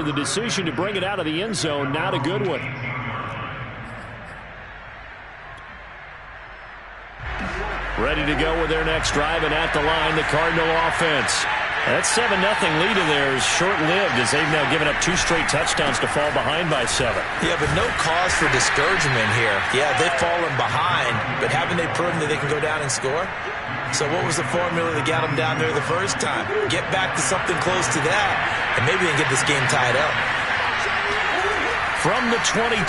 The decision to bring it out of the end zone, not a good one. Ready to go with their next drive, and at the line, the Cardinal offense. That 7-0 lead of theirs short-lived as they've now given up 2 straight touchdowns to fall behind by 7. Yeah, but no cause for discouragement here. Yeah, they've fallen behind, but haven't they proven that they can go down and score? So what was the formula that got them down there the first time? Get back to something close to that, and maybe they can get this game tied up. From the 22,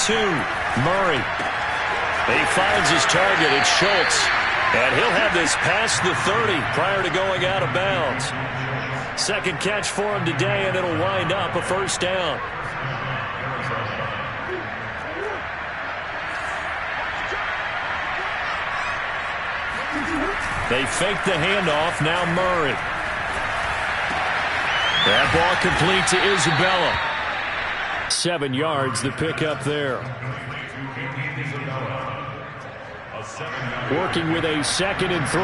Murray. He finds his target. It's Schultz. And he'll have this past the 30 prior to going out of bounds. Second catch for him today, and it'll wind up a first down. They fake the handoff. Now Murray. That ball complete to Isabella. 7 yards, the pickup there. Working with a 2nd and 3.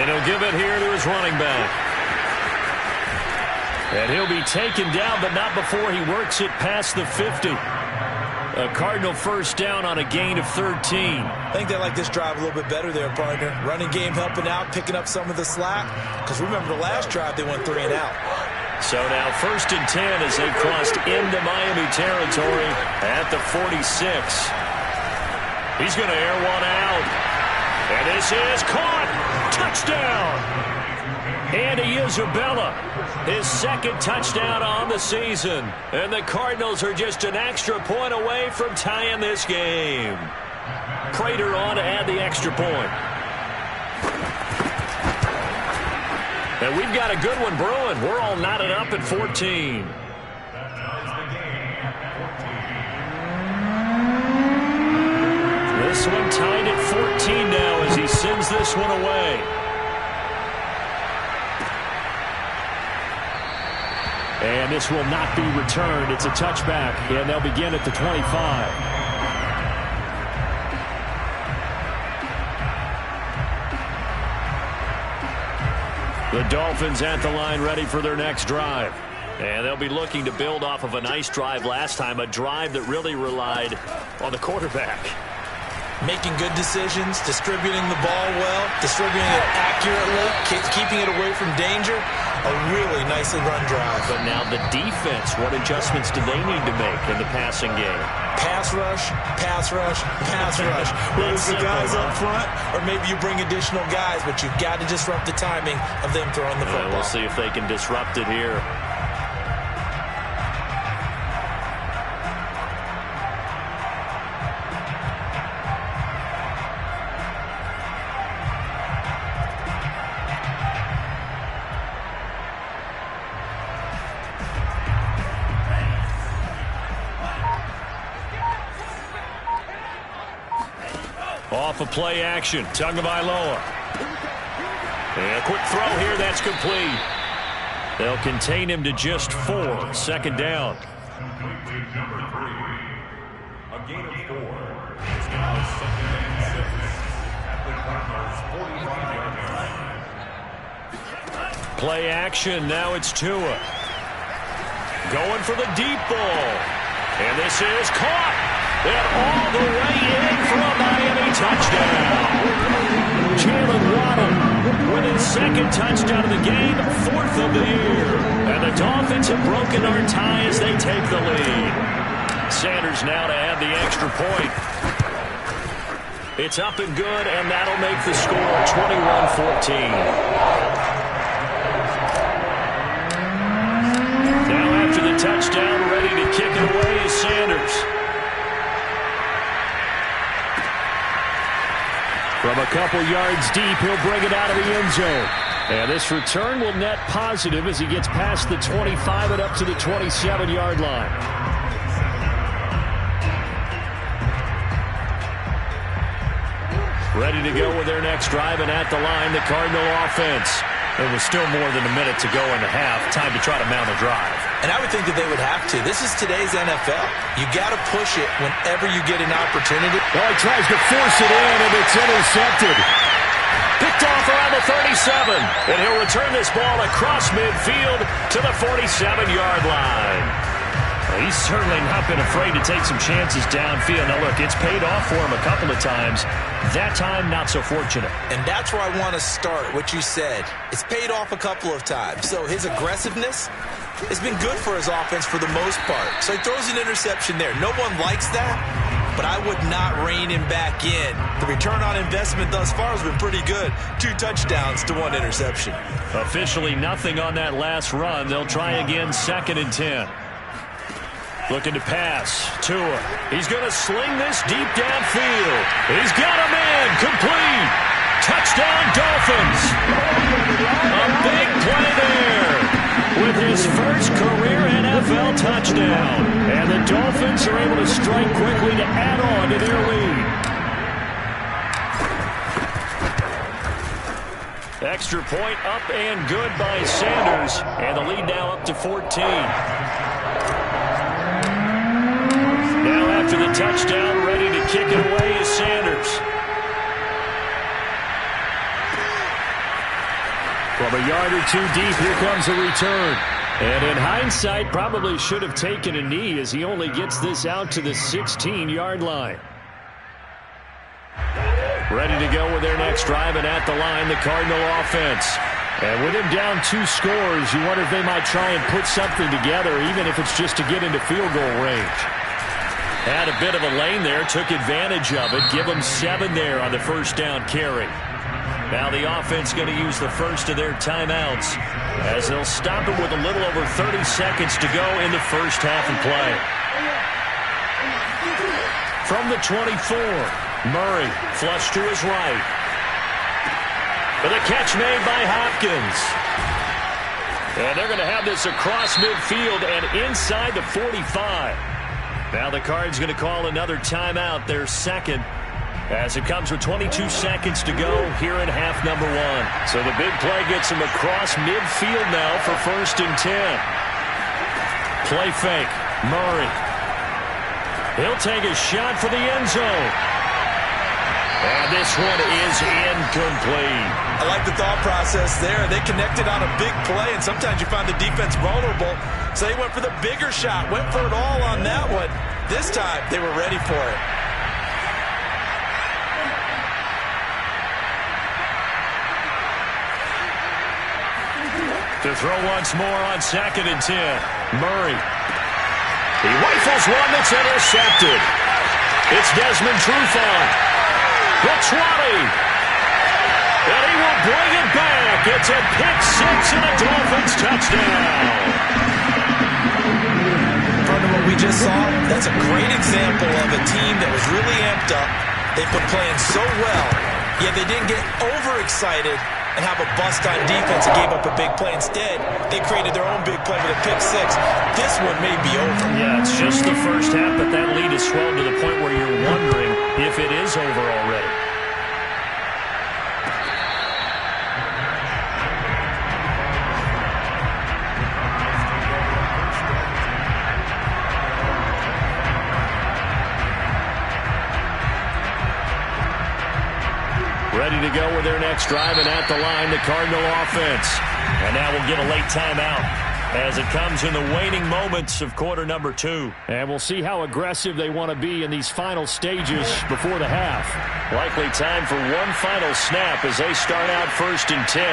And he'll give it here to his running back. And he'll be taken down, but not before he works it past the 50. A Cardinal first down on a gain of 13. I think they like this drive a little bit better there, partner. Running game helping out, picking up some of the slack. Because remember the last drive, they went 3 and out. So now 1st and 10 as they crossed into Miami territory at the 46. He's going to air one out. And this is caught. Touchdown. Andy Isabella, his 2nd touchdown on the season. And the Cardinals are just an extra point away from tying this game. Prater on to add the extra point. And we've got a good one brewing. We're all knotted up at 14. This one tied at 14 now as he sends this one away. And this will not be returned. It's a touchback, and they'll begin at the 25. The Dolphins at the line ready for their next drive. And they'll be looking to build off of a nice drive last time, a drive that really relied on the quarterback. Making good decisions, distributing the ball well, distributing it accurately, keeping it away from danger. A really nicely run drive. But now the defense, what adjustments do they need to make in the passing game? Pass rush, pass rush, pass rush. Whether it's the guys up front or maybe you bring additional guys, but you've got to disrupt the timing of them throwing the football. We'll see if they can disrupt it here. Off of play action, Tagovailoa. And a quick throw here, that's complete. They'll contain him to just 4. 2nd down. A gain of 4. It's now 2nd and 6 at the Cardinals' 45-yard line. Play action, now it's Tua. Going for the deep ball. And this is caught. And all the way in for a Miami touchdown. Jalen Waddle with his 2nd touchdown of the game, 4th of the year. And the Dolphins have broken our tie as they take the lead. Sanders now to add the extra point. It's up and good, and that'll make the score 21-14. Now after the touchdown, ready to kick it away is Sanders. From a couple yards deep, he'll bring it out of the end zone. And this return will net positive as he gets past the 25 and up to the 27-yard line. Ready to go with their next drive, and at the line, the Cardinal offense. There was still more than a minute to go in the half. Time to try to mount a drive. And I would think that they would have to. This is today's NFL. You got to push it whenever you get an opportunity. Well, he tries to force it in, and it's intercepted. Picked off around the 37. And he'll return this ball across midfield to the 47-yard line. Well, he's certainly not been afraid to take some chances downfield. Now, look, it's paid off for him a couple of times. That time, not so fortunate. And that's where I want to start, what you said. It's paid off a couple of times. So his aggressiveness has been good for his offense for the most part. So he throws an interception there. No one likes that, but I would not rein him back in. The return on investment thus far has been pretty good. 2 touchdowns to 1 interception. Officially nothing on that last run. They'll try again, 2nd and 10. Looking to pass. Tua. He's going to sling this deep downfield. He's got him in. Complete. Touchdown, Dolphins. A big play there with his first career NFL touchdown. And the Dolphins are able to strike quickly to add on to their lead. Extra point up and good by Sanders. And the lead now up to 14. Now after the touchdown, ready to kick it away is Sanders. From a yard or 2 deep, here comes a return. And in hindsight, probably should have taken a knee as he only gets this out to the 16-yard line. Ready to go with their next drive, and at the line, the Cardinal offense. And with him down 2 scores, you wonder if they might try and put something together, even if it's just to get into field goal range. Had a bit of a lane there, took advantage of it. Give them 7 there on the first down carry. Now the offense going to use the first of their timeouts as they'll stop it with a little over 30 seconds to go in the first half of play. From the 24, Murray flush to his right. With a catch made by Hopkins. And they're going to have this across midfield and inside the 45. Now the Cards going to call another timeout, their second, as it comes with 22 seconds to go here in half number 1. So the big play gets him across midfield now for 1st and 10. Play fake. Murray. He'll take a shot for the end zone. And this one is incomplete. I like the thought process there. They connected on a big play, and sometimes you find the defense vulnerable. So they went for the bigger shot, went for it all on that one. This time, they were ready for it. To throw once more on 2nd and 10. Murray. He rifles one that's intercepted. It's Desmond Trufant. The 20. And he will bring it back. It's a pick 6 and a Dolphins touchdown. Part of what we just saw, that's a great example of a team that was really amped up. They've been playing so well, yet they didn't get overexcited and have a bust on defense and gave up a big play. Instead, they created their own big play with a pick 6. This one may be over. Yeah, it's just the first half, but that lead has swelled to the point where you're wondering if it is over already. Ready to go with their next drive, and at the line, the Cardinal offense. And now we'll get a late timeout as it comes in the waning moments of quarter number 2. And we'll see how aggressive they want to be in these final stages before the half. Likely time for one final snap as they start out 1st and 10.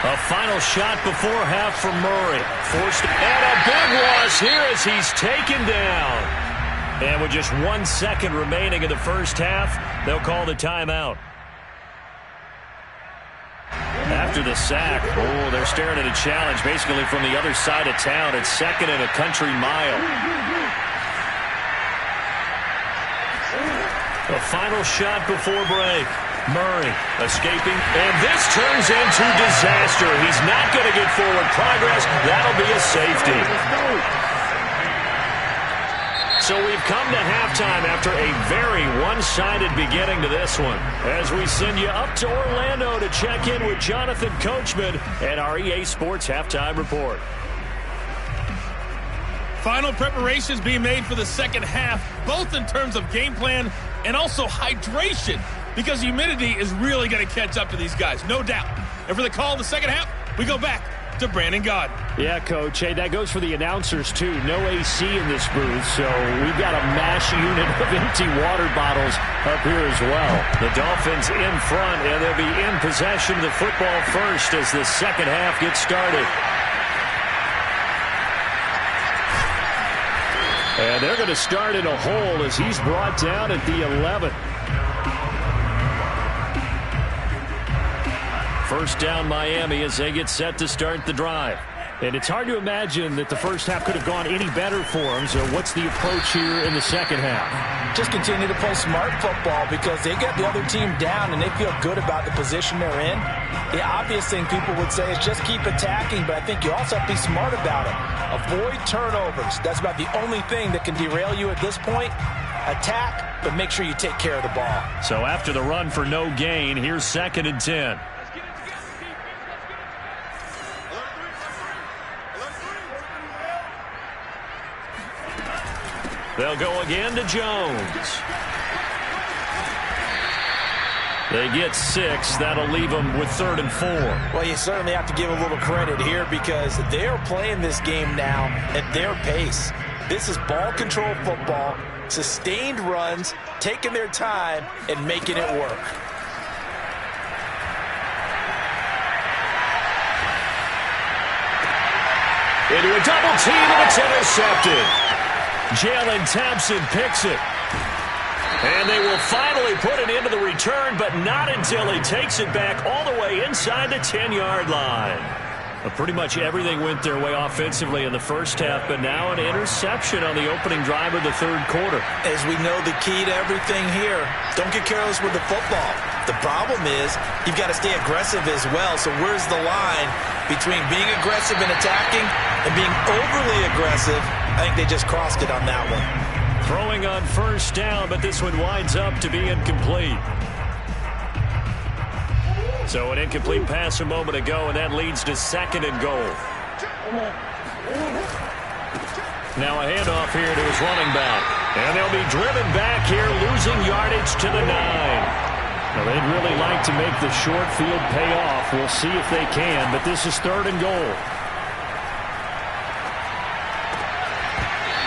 A final shot before half for Murray. Forced, and a big loss here as he's taken down. And with just 1 second remaining in the first half, they'll call the timeout. After the sack, they're staring at a challenge basically from the other side of town. It's 2nd and a country mile. A final shot before break. Murray escaping, and this turns into disaster. He's not going to get forward progress. That'll be a safety. So we've come to halftime after a very one-sided beginning to this one, as we send you up to Orlando to check in with Jonathan Coachman and our EA Sports Halftime Report. Final preparations being made for the second half, both in terms of game plan and also hydration. because the humidity is really going to catch up to these guys, no doubt. And for the call in the second half, we go back to Brandon Gaudin. Yeah, Coach. Hey, that goes for the announcers, too. No AC in this booth, so we've got a mash unit of empty water bottles up here as well. The Dolphins in front, and they'll be in possession of the football first as the second half gets started. And they're going to start in a hole as he's brought down at the 11. First down Miami as they get set to start the drive. And it's hard to imagine that the first half could have gone any better for them. So what's the approach here in the second half? Just continue to play smart football because they get the other team down and they feel good about the position they're in. The obvious thing people would say is just keep attacking, but I think you also have to be smart about it. Avoid turnovers. That's about the only thing that can derail you at this point. Attack, but make sure you take care of the ball. So after the run for no gain, here's 2nd and 10. They'll go again to Jones. They get 6. That'll leave them with 3rd and 4. Well, you certainly have to give a little credit here because they're playing this game now at their pace. This is ball control football, sustained runs, taking their time, and making it work. Into a double team, and it's intercepted. Jalen Thompson picks it. And they will finally put it into the return, but not until he takes it back all the way inside the 10-yard line. Pretty much everything went their way offensively in the first half, but now an interception on the opening drive of the 3rd quarter. As we know, the key to everything here, don't get careless with the football. The problem is you've got to stay aggressive as well. So where's the line between being aggressive and attacking and being overly aggressive? I think they just crossed it on that one. Throwing on first down, but this one winds up to be incomplete. So an incomplete pass a moment ago, and that leads to 2nd and goal. Now a handoff here to his running back. And they'll be driven back here, losing yardage to the 9. Now they'd really like to make the short field pay off. We'll see if they can, but this is 3rd and goal.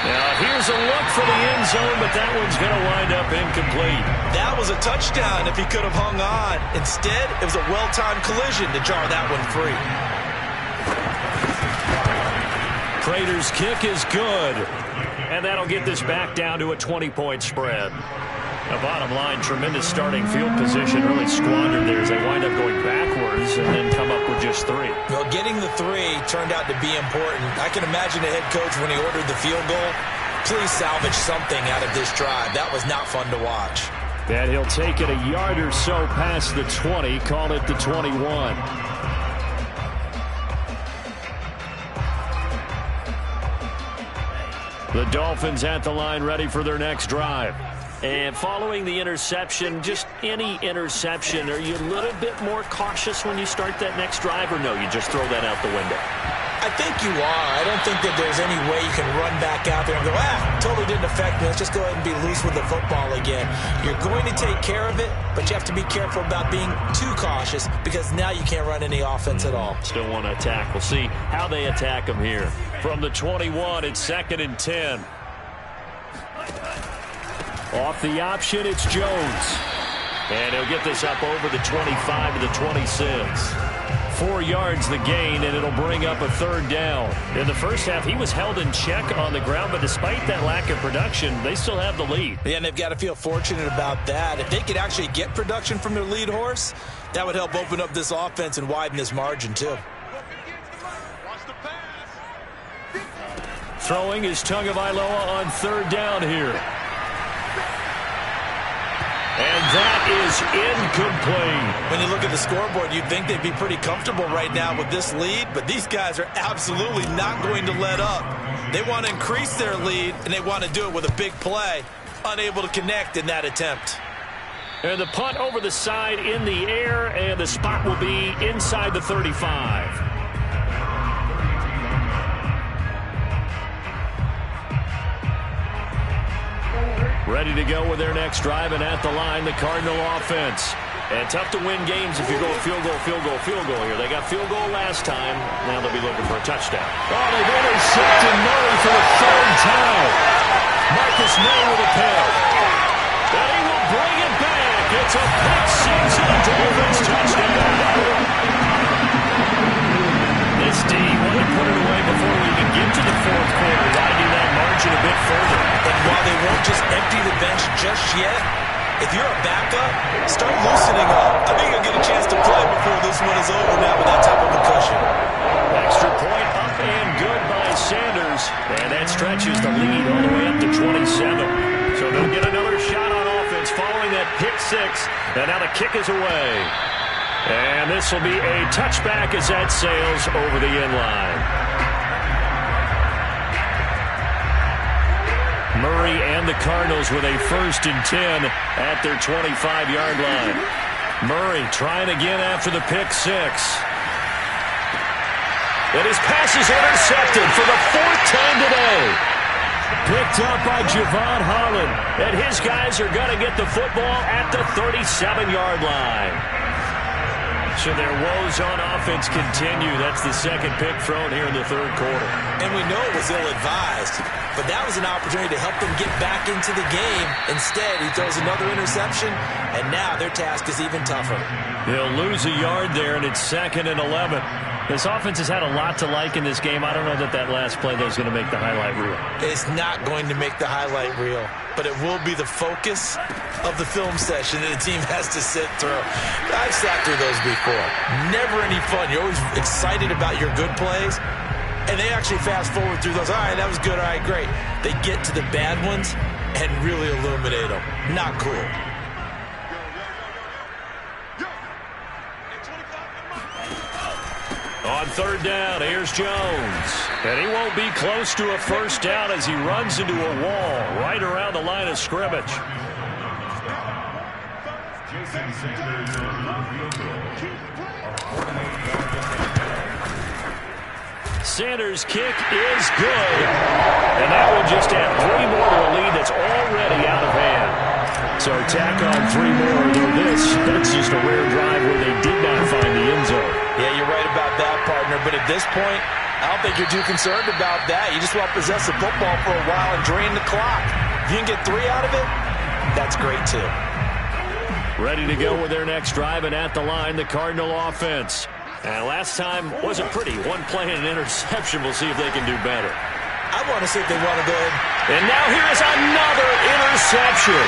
Now here's a look for the end zone, but that one's going to wind up incomplete. That was a touchdown if he could have hung on. Instead, it was a well-timed collision to jar that one free. Prater's kick is good. And that'll get this back down to a 20-point spread. Now, bottom line, tremendous starting field position, really squandered there as they wind up going backwards and then come up with just 3. Well, getting the 3 turned out to be important. I can imagine the head coach when he ordered the field goal, please salvage something out of this drive. That was not fun to watch. And he'll take it a yard or so past the 20, call it the 21. The Dolphins at the line ready for their next drive. And following the interception, just any interception, are you a little bit more cautious when you start that next drive, or no, you just throw that out the window? I think you are. I don't think that there's any way you can run back out there and go, totally didn't affect me. Let's just go ahead and be loose with the football again. You're going to take care of it, but you have to be careful about being too cautious because now you can't run any offense at all. Still want to attack. We'll see how they attack them here. From the 21, it's 2nd and 10. Off the option, it's Jones. And he'll get this up over the 25 to the 26. 4 yards the gain, and it'll bring up a 3rd down. In the first half, he was held in check on the ground, but despite that lack of production, they still have the lead. Yeah, and they've got to feel fortunate about that. If they could actually get production from their lead horse, that would help open up this offense and widen this margin, too. Throwing is Tagovailoa on 3rd down here. And that is incomplete. When you look at the scoreboard, you'd think they'd be pretty comfortable right now with this lead, but these guys are absolutely not going to let up. They want to increase their lead, and they want to do it with a big play. Unable to connect in that attempt. And the punt over the side in the air, and the spot will be inside the 35. Ready to go with their next drive, and at the line, the Cardinal offense. And tough to win games if you go field goal here. They got field goal last time. Now they'll be looking for a touchdown. Oh, they've intercepted Murray for the third time. Marcus May with a pick. And he will bring it back. It's a pick six and a Dolphins touchdown. This D wanted to put it away before we even get to the fourth quarter, widening that margin a bit further. And while they won't just empty the bench just yet, if you're a backup, start loosening up. I think you'll get a chance to play before this one is over now with that type of a cushion. Extra point up and good by Sanders. And that stretches the lead all the way up to 27. So they'll get another shot on offense following that pick six. And now the kick is away. And this will be a touchback as that sails over the end line. Murray and the Cardinals with a 1st and 10 at their 25-yard line. Murray trying again after the pick six. And his pass is intercepted for the 4th time today. Picked up by Javon Holland. And his guys are going to get the football at the 37-yard line. So their woes on offense continue. That's the second pick thrown here in the third quarter. And we know it was ill-advised, but that was an opportunity to help them get back into the game. Instead, he throws another interception, and now their task is even tougher. They'll lose a yard there, and it's 2nd and 11. This offense has had a lot to like in this game. I don't know that last play, though, is going to make the highlight reel. It's not going to make the highlight reel, but it will be the focus of the film session that the team has to sit through. I've sat through those before. Never any fun. You're always excited about your good plays, and they actually fast forward through those. All right, that was good. All right, great. They get to the bad ones and really illuminate them. Not cool. On 3rd down, here's Jones. And he won't be close to a 1st down as he runs into a wall right around the line of scrimmage. Sanders' kick is good. And that will just add 3 more to a lead that's already out of hand. So tack on 3 more, though that's just a rare drive where they did not find the end zone. Yeah, you're right about that, partner. But at this point, I don't think you're too concerned about that. You just want to possess the football for a while and drain the clock. If you can get 3 out of it, that's great, too. Ready to go with their next drive, and at the line, the Cardinal offense. And last time wasn't pretty. 1 play and an interception. We'll see if they can do better. I want to see if they want to go ahead. And now here is another interception.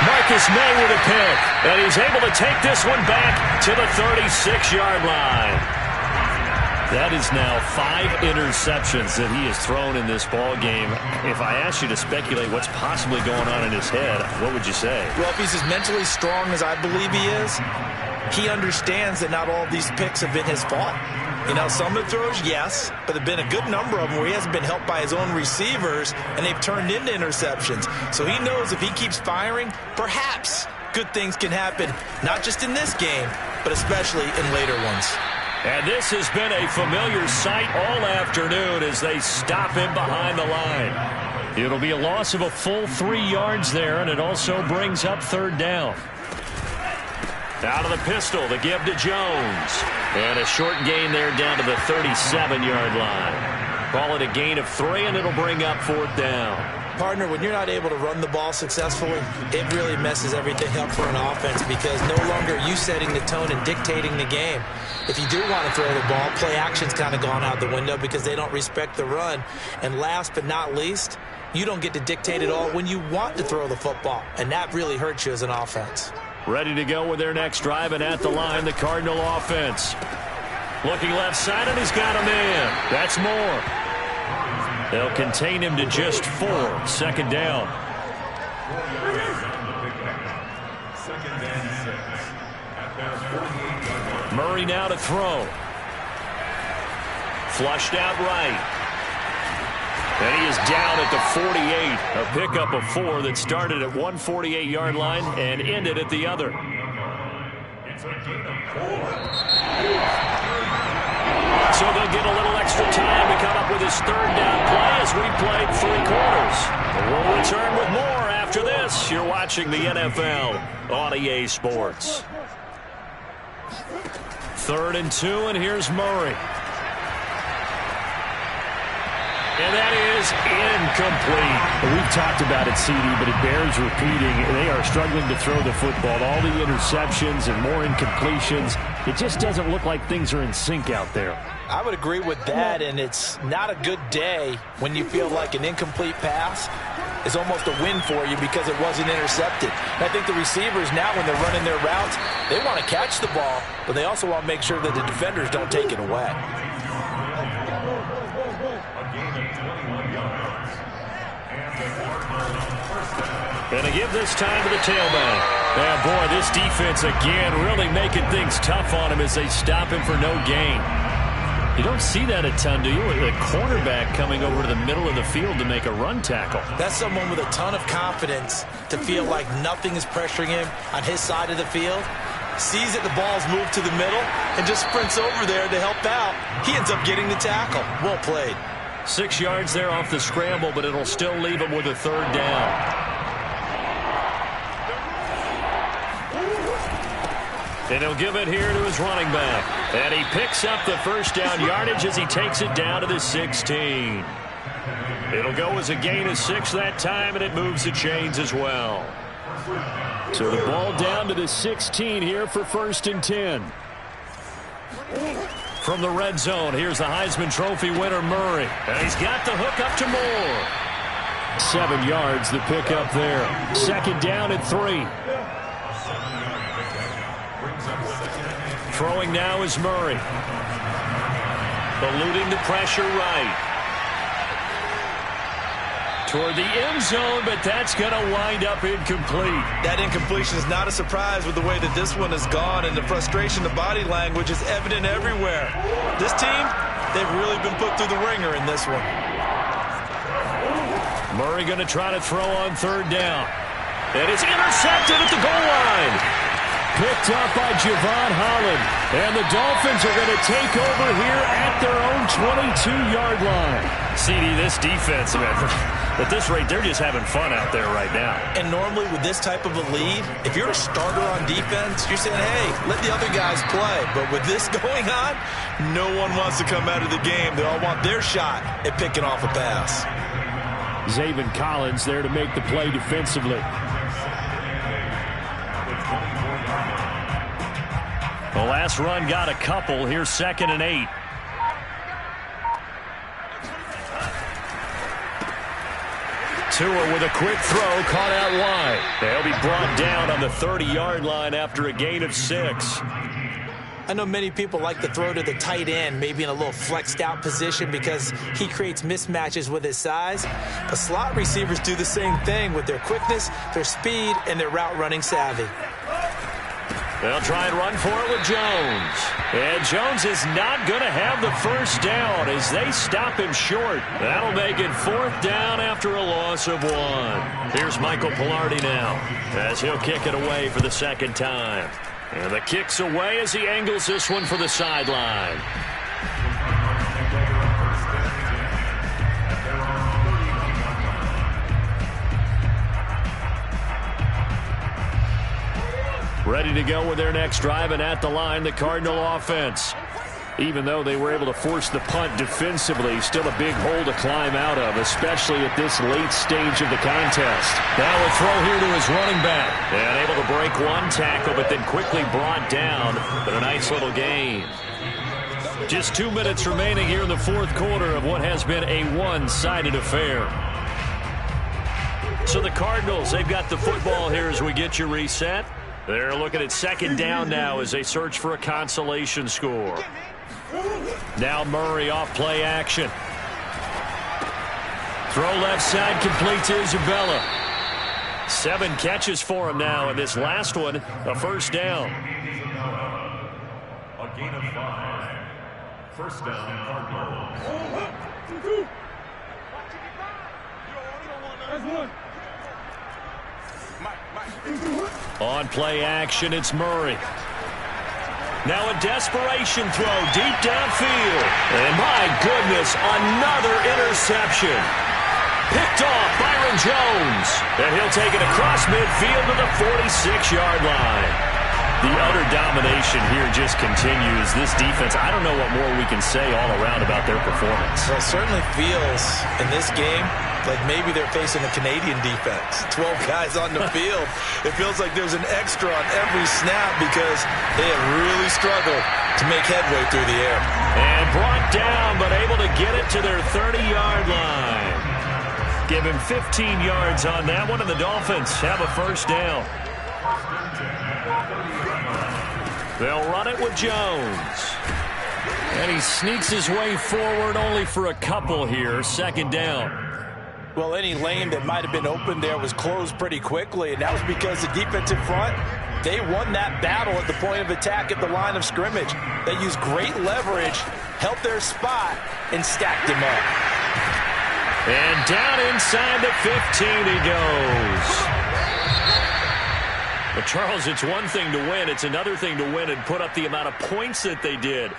Marcus May with a pick. And he's able to take this one back to the 36-yard line. That is now 5 interceptions that he has thrown in this ball game. If I asked you to speculate what's possibly going on in his head, what would you say? Well, if he's as mentally strong as I believe he is, he understands that not all of these picks have been his fault. You know, some of the throws, yes, but there have been a good number of them where he hasn't been helped by his own receivers, and they've turned into interceptions. So he knows if he keeps firing, perhaps good things can happen, not just in this game, but especially in later ones. And this has been a familiar sight all afternoon as they stop him behind the line. It'll be a loss of a full 3 yards there, and it also brings up 3rd down. Out of the pistol, the give to Jones. And a short gain there down to the 37-yard line. Call it a gain of 3, and it'll bring up 4th down. Partner, when you're not able to run the ball successfully, it really messes everything up for an offense because no longer are you setting the tone and dictating the game. If you do want to throw the ball, play action's kind of gone out the window because they don't respect the run. And last but not least, you don't get to dictate it all when you want to throw the football. And that really hurts you as an offense. Ready to go with their next drive, and at the line, the Cardinal offense. Looking left side, and he's got a man. That's more. They'll contain him to just 4. 2nd down. Murray now to throw. Flushed out right. And he is down at the 48. A pickup of 4 that started at 148-yard line and ended at the other. So they'll get a little extra time to come up with his 3rd down play as we played 3 quarters. We'll return with more after after this. You're watching the NFL on EA Sports. 3rd and 2, and here's Murray. And that is incomplete. We've talked about it, CD, but it bears repeating. They are struggling to throw the football. All the interceptions and more incompletions. It just doesn't look like things are in sync out there. I would agree with that, and it's not a good day when you feel like an incomplete pass is almost a win for you because it wasn't intercepted. And I think the receivers now, when they're running their routes, they want to catch the ball, but they also want to make sure that the defenders don't take it away. And to give this time to the tailback. And boy, this defense again really making things tough on him as they stop him for no gain. You don't see that a ton, do you? The cornerback coming over to the middle of the field to make a run tackle. That's someone with a ton of confidence to feel like nothing is pressuring him on his side of the field. Sees that the ball's moved to the middle and just sprints over there to help out. He ends up getting the tackle. Well played. 6 yards there off the scramble, but it'll still leave him with a 3rd down. And he'll give it here to his running back. And he picks up the 1st down yardage as he takes it down to the 16. It'll go as a gain of 6 that time, and it moves the chains as well. So the ball down to the 16 here for 1st and 10. From the red zone, here's the Heisman Trophy winner, Murray. And he's got the hook up to Moore. 7 yards, the pick up there. 2nd down and 3. Throwing now is Murray. Eluding the pressure right. Toward the end zone, but that's going to wind up incomplete. That incompletion is not a surprise with the way that this one has gone, and the frustration, the body language is evident everywhere. This team, they've really been put through the ringer in this one. Murray going to try to throw on 3rd down. And it's intercepted at the goal line. Picked up by Javon Holland. And the Dolphins are going to take over here at their own 22-yard line. CD, this defense, man, at this rate, they're just having fun out there right now. And normally with this type of a lead, if you're a starter on defense, you're saying, hey, let the other guys play. But with this going on, no one wants to come out of the game. They all want their shot at picking off a pass. Zaven Collins there to make the play defensively. The last run got a couple. Here's 2nd and 8. Tua with a quick throw, caught out wide. They'll be brought down on the 30-yard line after a gain of 6. I know many people like to throw to the tight end, maybe in a little flexed out position because he creates mismatches with his size. But slot receivers do the same thing with their quickness, their speed, and their route running savvy. They'll try and run for it with Jones. And Jones is not going to have the 1st down as they stop him short. That'll make it 4th down after a loss of 1. Here's Michael Pilardi now as he'll kick it away for the 2nd time. And the kick's away as he angles this one for the sideline. Ready to go with their next drive, and at the line, the Cardinal offense. Even though they were able to force the punt defensively, still a big hole to climb out of, especially at this late stage of the contest. Now a throw here to his running back. And able to break one tackle, but then quickly brought down. But a nice little gain. Just 2 minutes remaining here in the 4th quarter of what has been a one-sided affair. So the Cardinals, they've got the football here as we get you reset. They're looking at 2nd down now as they search for a consolation score. Now Murray off play action. Throw left side complete to Isabella. 7 catches for him now, and this last one, a 1st down. A gain of 5. 1st down, Cardinals. On play action, it's Murray. Now a desperation throw deep downfield. And my goodness, another interception. Picked off by Aaron Jones. And he'll take it across midfield to the 46-yard line. The utter domination here just continues. This defense, I don't know what more we can say all around about their performance. Well, it certainly feels in this game like maybe they're facing a Canadian defense. 12 guys on the field. It feels like there's an extra on every snap because they have really struggled to make headway through the air. And brought down, but able to get it to their 30-yard line. Give him 15 yards on that one, and the Dolphins have a first down. They'll run it with Jones. And he sneaks his way forward only for a couple here. Second down. Well, any lane that might have been open there was closed pretty quickly, and that was because the defensive front, they won that battle at the point of attack at the line of scrimmage. They used great leverage, held their spot, and stacked him up. And down inside the 15 he goes. But, Charles, it's one thing to win. It's another thing to win and put up the amount of points that they did.